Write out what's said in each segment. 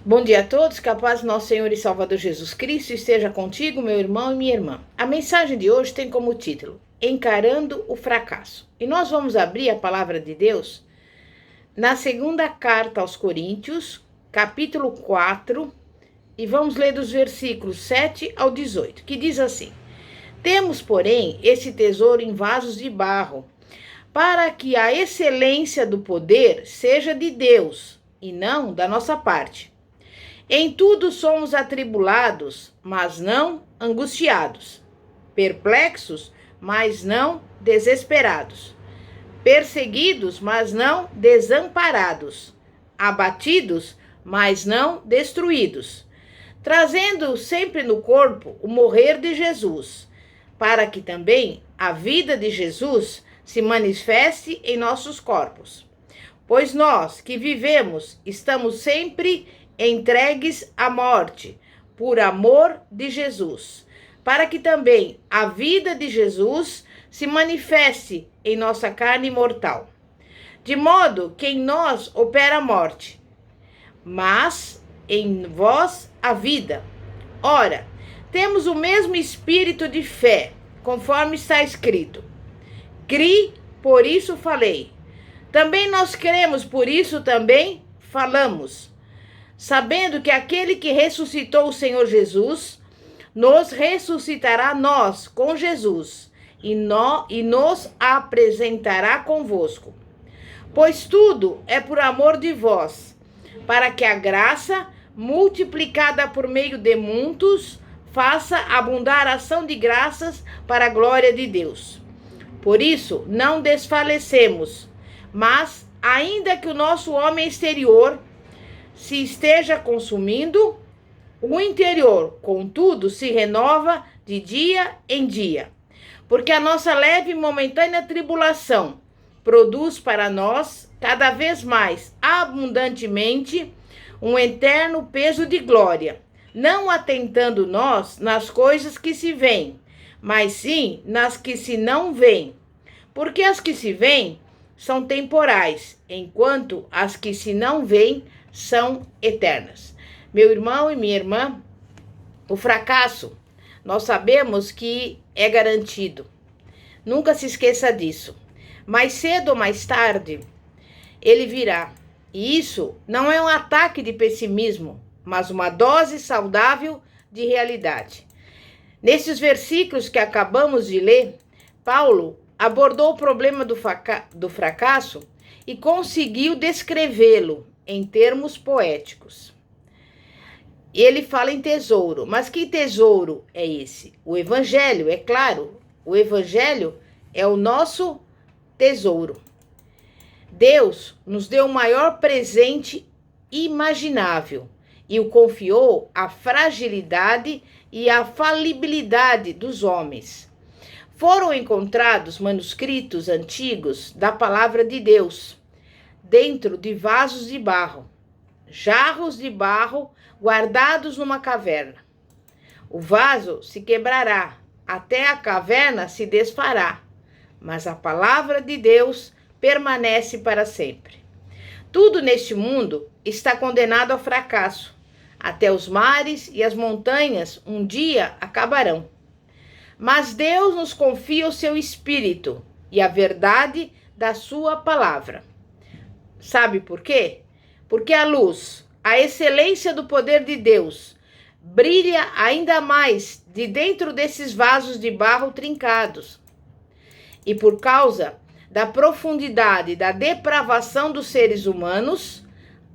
Bom dia a todos, que a paz do nosso Senhor e Salvador Jesus Cristo esteja contigo, meu irmão e minha irmã. A mensagem de hoje tem como título, Encarando o Fracasso. E nós vamos abrir a palavra de Deus na segunda carta aos Coríntios, capítulo 4, e vamos ler dos versículos 7 ao 18, que diz assim: Temos, porém, esse tesouro em vasos de barro, para que a excelência do poder seja de Deus, e não da nossa parte. Em tudo somos atribulados, mas não angustiados, perplexos, mas não desesperados, perseguidos, mas não desamparados, abatidos, mas não destruídos, trazendo sempre no corpo o morrer de Jesus, para que também a vida de Jesus se manifeste em nossos corpos. Pois nós que vivemos estamos sempre entregues à morte, por amor de Jesus, para que também a vida de Jesus se manifeste em nossa carne mortal. De modo que em nós opera a morte, mas em vós a vida. Ora, temos o mesmo espírito de fé, conforme está escrito: Cri, por isso falei. Também nós cremos, por isso também falamos, sabendo que aquele que ressuscitou o Senhor Jesus, nos ressuscitará nós com Jesus, e nos apresentará convosco. Pois tudo é por amor de vós, para que a graça, multiplicada por meio de muitos, faça abundar a ação de graças para a glória de Deus. Por isso, não desfalecemos, mas, ainda que o nosso homem exterior se esteja consumindo, o interior, contudo, se renova de dia em dia. Porque a nossa leve e momentânea tribulação produz para nós, cada vez mais abundantemente, um eterno peso de glória, não atentando nós nas coisas que se veem, mas sim nas que se não veem. Porque as que se veem são temporais, enquanto as que se não veem são eternas. Meu irmão e minha irmã, o fracasso, nós sabemos que é garantido. Nunca se esqueça disso. Mais cedo ou mais tarde, ele virá. E isso não é um ataque de pessimismo, mas uma dose saudável de realidade. Nesses versículos que acabamos de ler, Paulo abordou o problema do fracasso e conseguiu descrevê-lo em termos poéticos. Ele fala em tesouro, mas que tesouro é esse? O Evangelho, é claro, o Evangelho é o nosso tesouro. Deus nos deu o maior presente imaginável e o confiou à fragilidade e à falibilidade dos homens. Foram encontrados manuscritos antigos da palavra de Deus, dentro de vasos de barro, jarros de barro guardados numa caverna. O vaso se quebrará, até a caverna se desfará, mas a palavra de Deus permanece para sempre. Tudo neste mundo está condenado ao fracasso. Até os mares e as montanhas um dia acabarão. Mas Deus nos confia o seu Espírito e a verdade da sua palavra. Sabe por quê? Porque a luz, a excelência do poder de Deus, brilha ainda mais de dentro desses vasos de barro trincados. E por causa da profundidade da depravação dos seres humanos,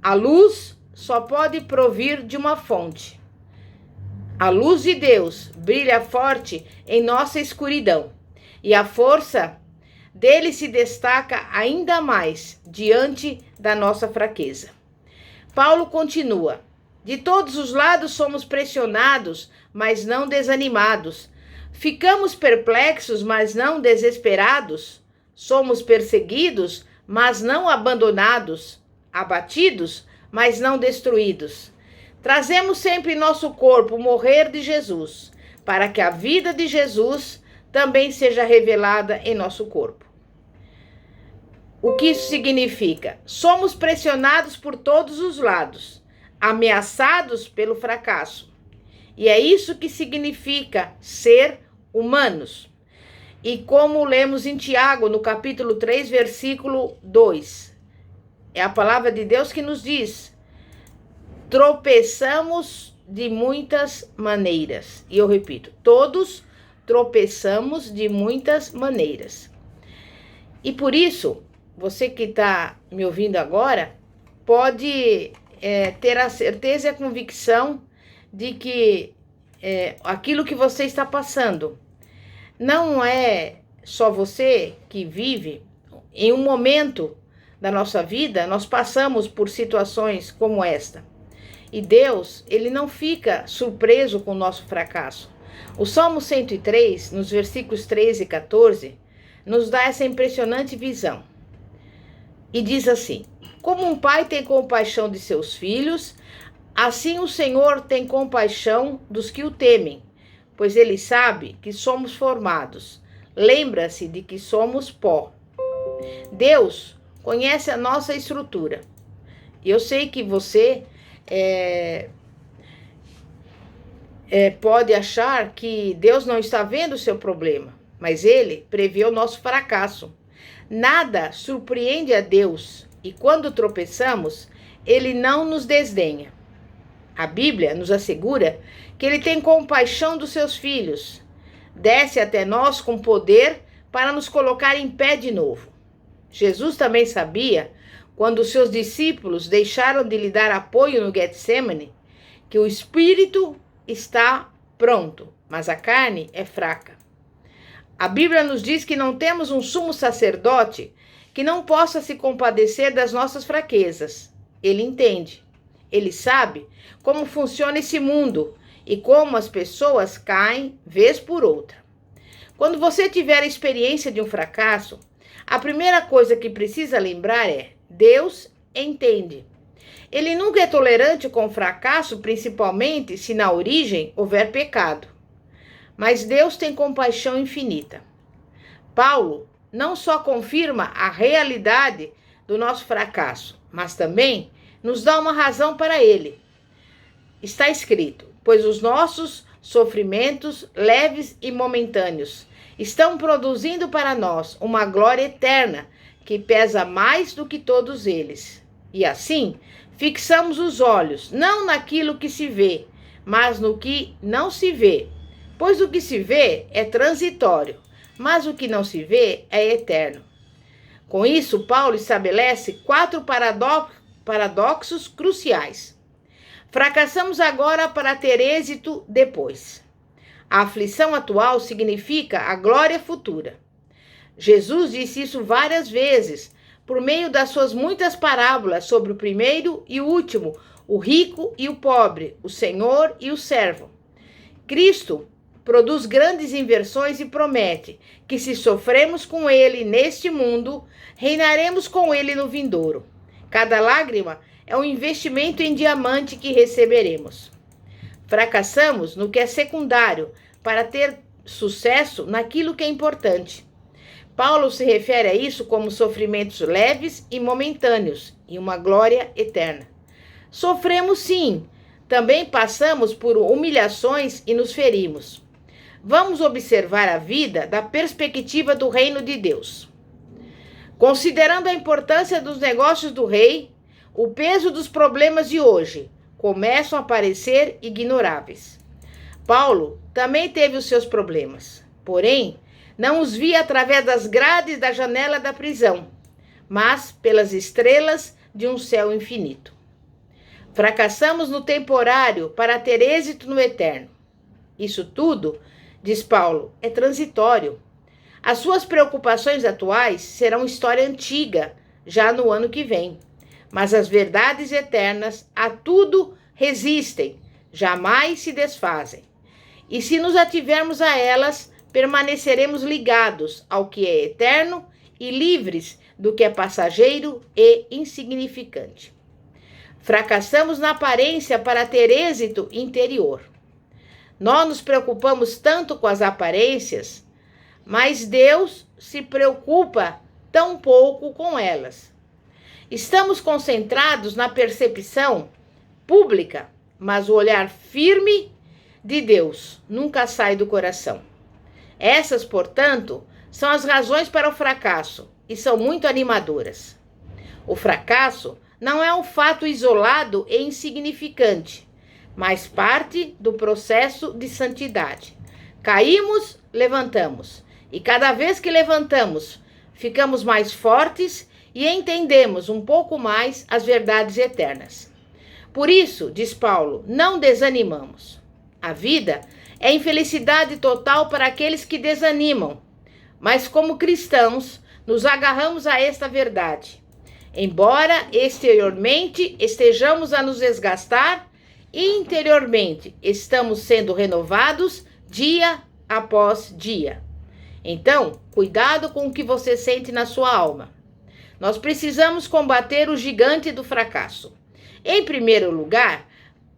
a luz só pode provir de uma fonte. A luz de Deus brilha forte em nossa escuridão, e a força dele se destaca ainda mais diante da nossa fraqueza. Paulo continua: de todos os lados somos pressionados, mas não desanimados. Ficamos perplexos, mas não desesperados. Somos perseguidos, mas não abandonados. Abatidos, mas não destruídos. Trazemos sempre em nosso corpo o morrer de Jesus, para que a vida de Jesus também seja revelada em nosso corpo. O que isso significa? Somos pressionados por todos os lados. ameaçados pelo fracasso. E é isso que significa ser humanos. E como lemos em Tiago, no capítulo 3, versículo 2, é a palavra de Deus que nos diz: tropeçamos de muitas maneiras. E eu repito, todos tropeçamos de muitas maneiras. E por isso, você que está me ouvindo agora, pode ter a certeza e a convicção de que aquilo que você está passando não é só você que vive. Em um momento da nossa vida, nós passamos por situações como esta. E Deus, ele não fica surpreso com o nosso fracasso. O Salmo 103, nos versículos 13 e 14, nos dá essa impressionante visão. E diz assim: como um pai tem compaixão de seus filhos, assim o Senhor tem compaixão dos que o temem, pois ele sabe que somos formados. Lembra-se de que somos pó. Deus conhece a nossa estrutura. E eu sei que você pode achar que Deus não está vendo o seu problema, mas Ele prevê o nosso fracasso. Nada surpreende a Deus, e quando tropeçamos, Ele não nos desdenha. A Bíblia nos assegura que Ele tem compaixão dos seus filhos, desce até nós com poder para nos colocar em pé de novo. Jesus também sabia, quando os seus discípulos deixaram de lhe dar apoio no Getsemane, que o espírito está pronto, mas a carne é fraca. A Bíblia nos diz que não temos um sumo sacerdote que não possa se compadecer das nossas fraquezas. Ele entende. Ele sabe como funciona esse mundo e como as pessoas caem vez por outra. Quando você tiver a experiência de um fracasso, a primeira coisa que precisa lembrar é: Deus entende. Ele nunca é tolerante com o fracasso, principalmente se na origem houver pecado. Mas Deus tem compaixão infinita. Paulo não só confirma a realidade do nosso fracasso, mas também nos dá uma razão para ele. Está escrito: pois os nossos sofrimentos leves e momentâneos estão produzindo para nós uma glória eterna que pesa mais do que todos eles. E assim, fixamos os olhos não naquilo que se vê, mas no que não se vê. Pois o que se vê é transitório, mas o que não se vê é eterno. Com isso, Paulo estabelece 4 paradoxos cruciais. Fracassamos agora para ter êxito depois. A aflição atual significa a glória futura. Jesus disse isso várias vezes, por meio das suas muitas parábolas sobre o primeiro e o último, o rico e o pobre, o senhor e o servo. Cristo produz grandes inversões e promete que, se sofremos com ele neste mundo, reinaremos com ele no vindouro. Cada lágrima é um investimento em diamante que receberemos. Fracassamos no que é secundário para ter sucesso naquilo que é importante. Paulo se refere a isso como sofrimentos leves e momentâneos e uma glória eterna. Sofremos sim, também passamos por humilhações e nos ferimos. Vamos observar a vida da perspectiva do reino de Deus. Considerando a importância dos negócios do rei, o peso dos problemas de hoje começam a parecer ignoráveis. Paulo também teve os seus problemas, porém, não os via através das grades da janela da prisão, mas pelas estrelas de um céu infinito. Fracassamos no temporário para ter êxito no eterno. Isso tudo, diz Paulo, é transitório. As suas preocupações atuais serão história antiga, já no ano que vem. Mas as verdades eternas a tudo resistem, jamais se desfazem. E se nos ativermos a elas, permaneceremos ligados ao que é eterno e livres do que é passageiro e insignificante. Fracassamos na aparência para ter êxito interior. Nós nos preocupamos tanto com as aparências, mas Deus se preocupa tão pouco com elas. Estamos concentrados na percepção pública, mas o olhar firme de Deus nunca sai do coração. Essas, portanto, são as razões para o fracasso e são muito animadoras. O fracasso não é um fato isolado e insignificante, mas parte do processo de santidade. Caímos, levantamos, e cada vez que levantamos, ficamos mais fortes e entendemos um pouco mais as verdades eternas. Por isso, diz Paulo, não desanimamos. A vida é infelicidade total para aqueles que desanimam, mas como cristãos, nos agarramos a esta verdade. Embora exteriormente estejamos a nos desgastar, interiormente estamos sendo renovados dia após dia. Então, cuidado com o que você sente na sua alma. Nós precisamos combater o gigante do fracasso. Em primeiro lugar,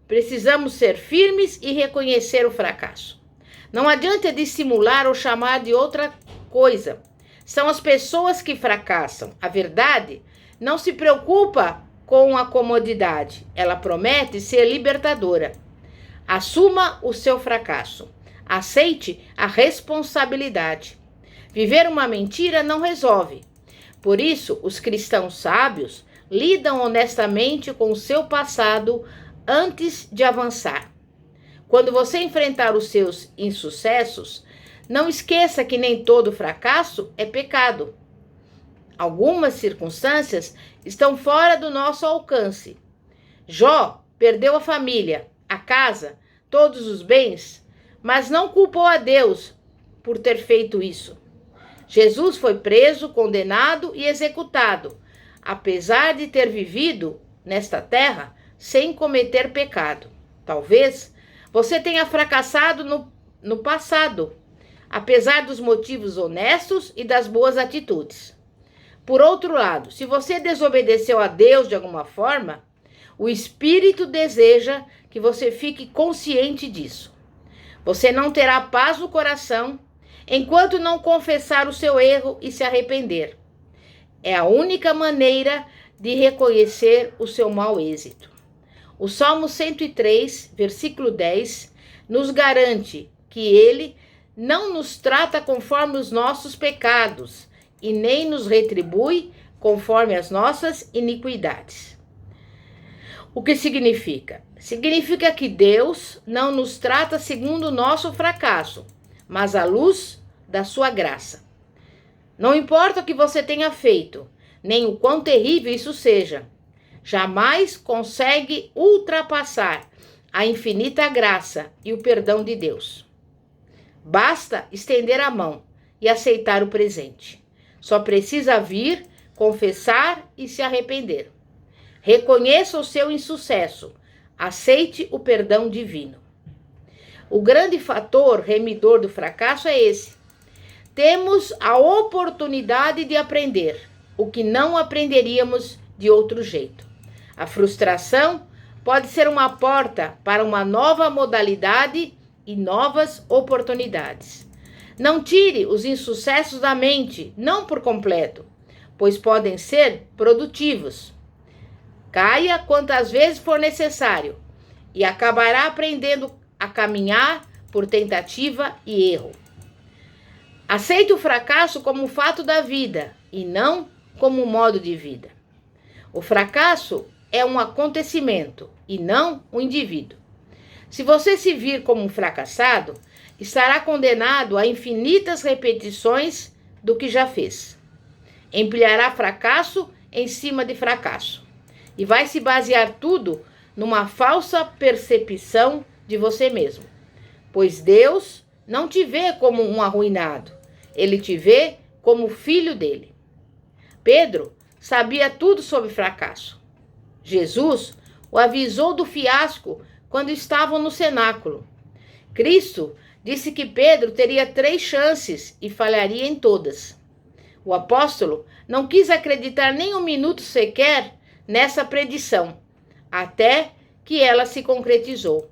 precisamos ser firmes e reconhecer o fracasso. Não adianta dissimular ou chamar de outra coisa. São as pessoas que fracassam. A verdade não se preocupa com a comodidade. Ela promete ser libertadora. Assuma o seu fracasso. Aceite a responsabilidade. Viver uma mentira não resolve. Por isso, os cristãos sábios lidam honestamente com o seu passado antes de avançar. Quando você enfrentar os seus insucessos, não esqueça que nem todo fracasso é pecado. Algumas circunstâncias estão fora do nosso alcance. Jó perdeu a família, a casa, todos os bens, mas não culpou a Deus por ter feito isso. Jesus foi preso, condenado e executado, apesar de ter vivido nesta terra sem cometer pecado. Talvez você tenha fracassado no passado, apesar dos motivos honestos e das boas atitudes. Por outro lado, se você desobedeceu a Deus de alguma forma, o Espírito deseja que você fique consciente disso. Você não terá paz no coração enquanto não confessar o seu erro e se arrepender. É a única maneira de reconhecer o seu mau êxito. O Salmo 103, versículo 10, nos garante que Ele não nos trata conforme os nossos pecados e nem nos retribui conforme as nossas iniquidades. O que significa? Significa que Deus não nos trata segundo o nosso fracasso, mas à luz da sua graça. Não importa o que você tenha feito, nem o quão terrível isso seja, jamais consegue ultrapassar a infinita graça e o perdão de Deus. Basta estender a mão e aceitar o presente. Só precisa vir, confessar e se arrepender. Reconheça o seu insucesso. Aceite o perdão divino. O grande fator remidor do fracasso é esse. Temos a oportunidade de aprender o que não aprenderíamos de outro jeito. A frustração pode ser uma porta para uma nova modalidade e novas oportunidades. Não tire os insucessos da mente, não por completo, pois podem ser produtivos. Caia quantas vezes for necessário e acabará aprendendo a caminhar por tentativa e erro. Aceite o fracasso como um fato da vida e não como um modo de vida. O fracasso é um acontecimento e não um indivíduo. Se você se vir como um fracassado, estará condenado a infinitas repetições do que já fez. Empilhará fracasso em cima de fracasso e vai se basear tudo numa falsa percepção de você mesmo, pois Deus não te vê como um arruinado, Ele te vê como filho dele. Pedro sabia tudo sobre fracasso. Jesus o avisou do fiasco quando estavam no cenáculo. Cristo disse que Pedro teria 3 chances e falharia em todas. O apóstolo não quis acreditar nem um minuto sequer nessa predição, até que ela se concretizou.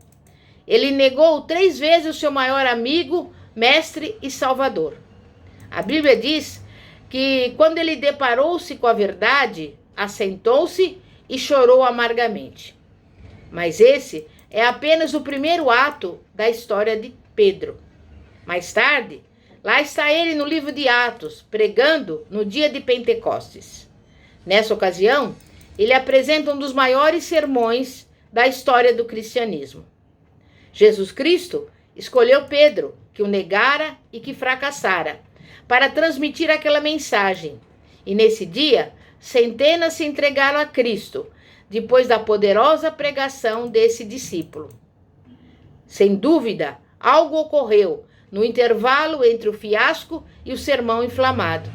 Ele negou 3 vezes o seu maior amigo, mestre e salvador. A Bíblia diz que quando ele deparou-se com a verdade, assentou-se e chorou amargamente. Mas esse é apenas o primeiro ato da história de Pedro. Mais tarde, lá está ele no livro de Atos, pregando no dia de Pentecostes. Nessa ocasião, ele apresenta um dos maiores sermões da história do cristianismo. Jesus Cristo escolheu Pedro, que o negara e que fracassara, para transmitir aquela mensagem. E nesse dia, centenas se entregaram a Cristo, depois da poderosa pregação desse discípulo. Sem dúvida, algo ocorreu no intervalo entre o fiasco e o sermão inflamado.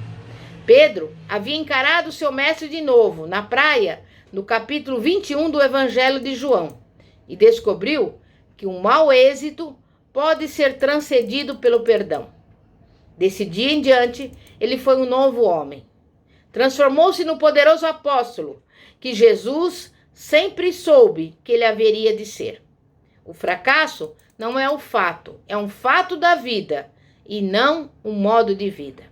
Pedro havia encarado seu mestre de novo, na praia, no capítulo 21 do Evangelho de João, e descobriu que um mau êxito pode ser transcedido pelo perdão. Desse dia em diante, ele foi um novo homem. Transformou-se no poderoso apóstolo que Jesus sempre soube que ele haveria de ser. O fracasso não é um fato, é um fato da vida e não um modo de vida.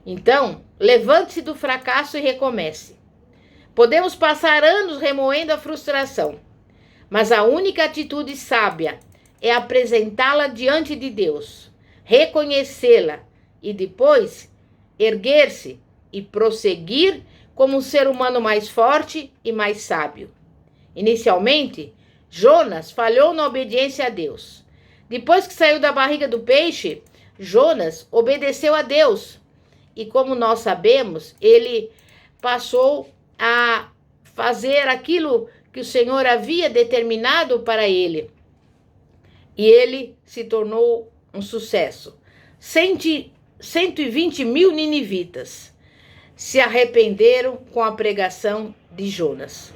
Então, levante-se do fracasso e recomece. Podemos passar anos remoendo a frustração, mas a única atitude sábia é apresentá-la diante de Deus, reconhecê-la e depois erguer-se e prosseguir como um ser humano mais forte e mais sábio. Inicialmente, Jonas falhou na obediência a Deus. Depois que saiu da barriga do peixe, Jonas obedeceu a Deus. E como nós sabemos, ele passou a fazer aquilo que o Senhor havia determinado para ele. E ele se tornou um sucesso. 120 mil ninivitas se arrependeram com a pregação de Jonas.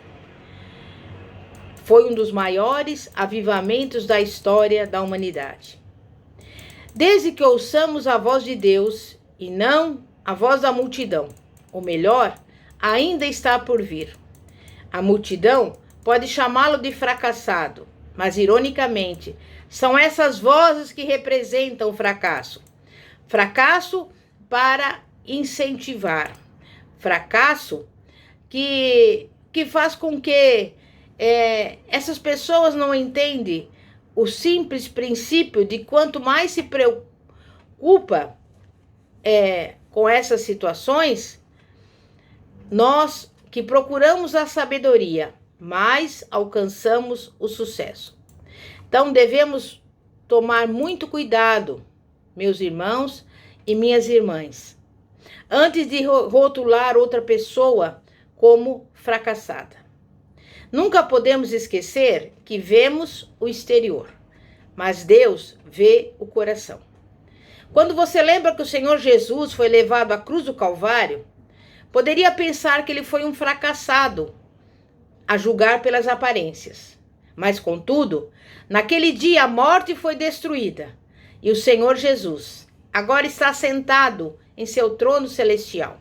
Foi um dos maiores avivamentos da história da humanidade. Desde que ouçamos a voz de Deus e não a voz da multidão, o melhor ainda está por vir. A multidão pode chamá-lo de fracassado, mas ironicamente, são essas vozes que representam o fracasso. Fracasso para incentivar. Fracasso que faz com que essas pessoas não entendem o simples princípio de quanto mais se preocupa com essas situações, nós que procuramos a sabedoria, mais alcançamos o sucesso. Então devemos tomar muito cuidado, meus irmãos e minhas irmãs, antes de rotular outra pessoa como fracassada. Nunca podemos esquecer que vemos o exterior, mas Deus vê o coração. Quando você lembra que o Senhor Jesus foi levado à cruz do Calvário, poderia pensar que ele foi um fracassado, a julgar pelas aparências. Mas, contudo, naquele dia a morte foi destruída e o Senhor Jesus agora está sentado em seu trono celestial.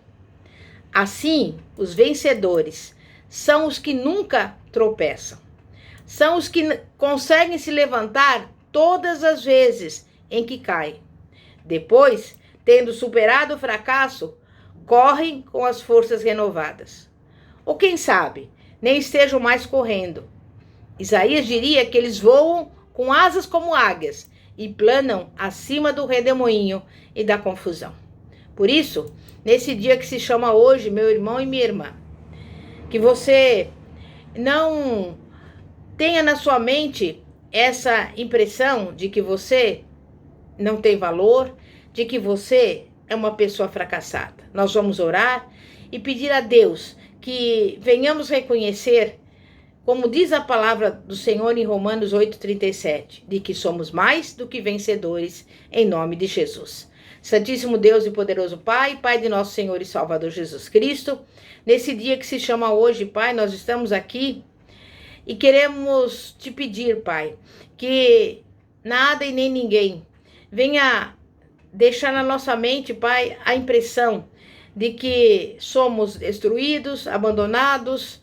Assim, os vencedores são os que nunca tropeçam. São os que conseguem se levantar todas as vezes em que caem. Depois, tendo superado o fracasso, correm com as forças renovadas. Ou quem sabe, nem estejam mais correndo. Isaías diria que eles voam com asas como águias e planam acima do redemoinho e da confusão. Por isso, nesse dia que se chama hoje, meu irmão e minha irmã, que você não tenha na sua mente essa impressão de que você não tem valor, de que você é uma pessoa fracassada. Nós vamos orar e pedir a Deus que venhamos reconhecer, como diz a palavra do Senhor em Romanos 8,37, de que somos mais do que vencedores em nome de Jesus. Santíssimo Deus e poderoso Pai, Pai de nosso Senhor e Salvador Jesus Cristo, nesse dia que se chama hoje, Pai, nós estamos aqui e queremos te pedir, Pai, que nada e nem ninguém venha deixar na nossa mente, Pai, a impressão de que somos destruídos, abandonados,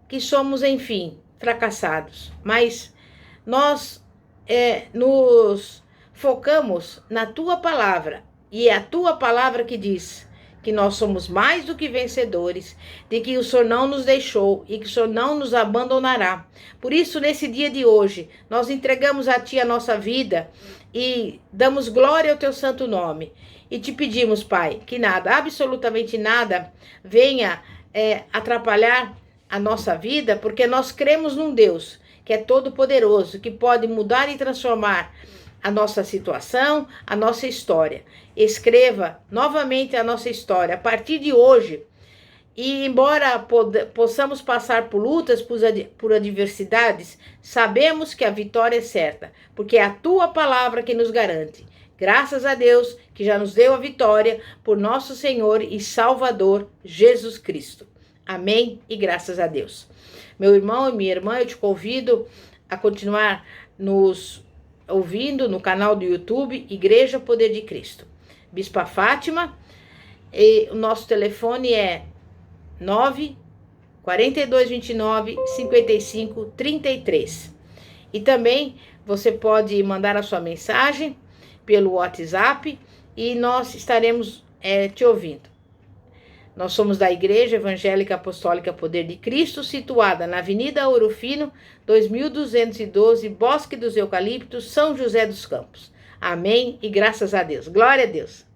que somos, enfim, fracassados. Mas nós nos focamos na Tua Palavra, e é a Tua Palavra que diz que nós somos mais do que vencedores, de que o Senhor não nos deixou e que o Senhor não nos abandonará. Por isso, nesse dia de hoje, nós entregamos a Ti a nossa vida e damos glória ao Teu santo nome. E te pedimos, Pai, que nada, absolutamente nada, venha atrapalhar a nossa vida, porque nós cremos num Deus que é todo poderoso, que pode mudar e transformar a nossa situação, a nossa história. Escreva novamente a nossa história a partir de hoje. E embora possamos passar por lutas, por adversidades, sabemos que a vitória é certa, porque é a Tua palavra que nos garante. Graças a Deus que já nos deu a vitória por nosso Senhor e Salvador Jesus Cristo. Amém e graças a Deus. Meu irmão e minha irmã, eu te convido a continuar nos ouvindo no canal do YouTube Igreja Poder de Cristo. Bispa Fátima, e o nosso telefone é 9-4229-5533. E também você pode mandar a sua mensagem pelo WhatsApp e nós estaremos te ouvindo. Nós somos da Igreja Evangélica Apostólica Poder de Cristo, situada na Avenida Ouro Fino, 2212, Bosque dos Eucaliptos, São José dos Campos. Amém e graças a Deus. Glória a Deus.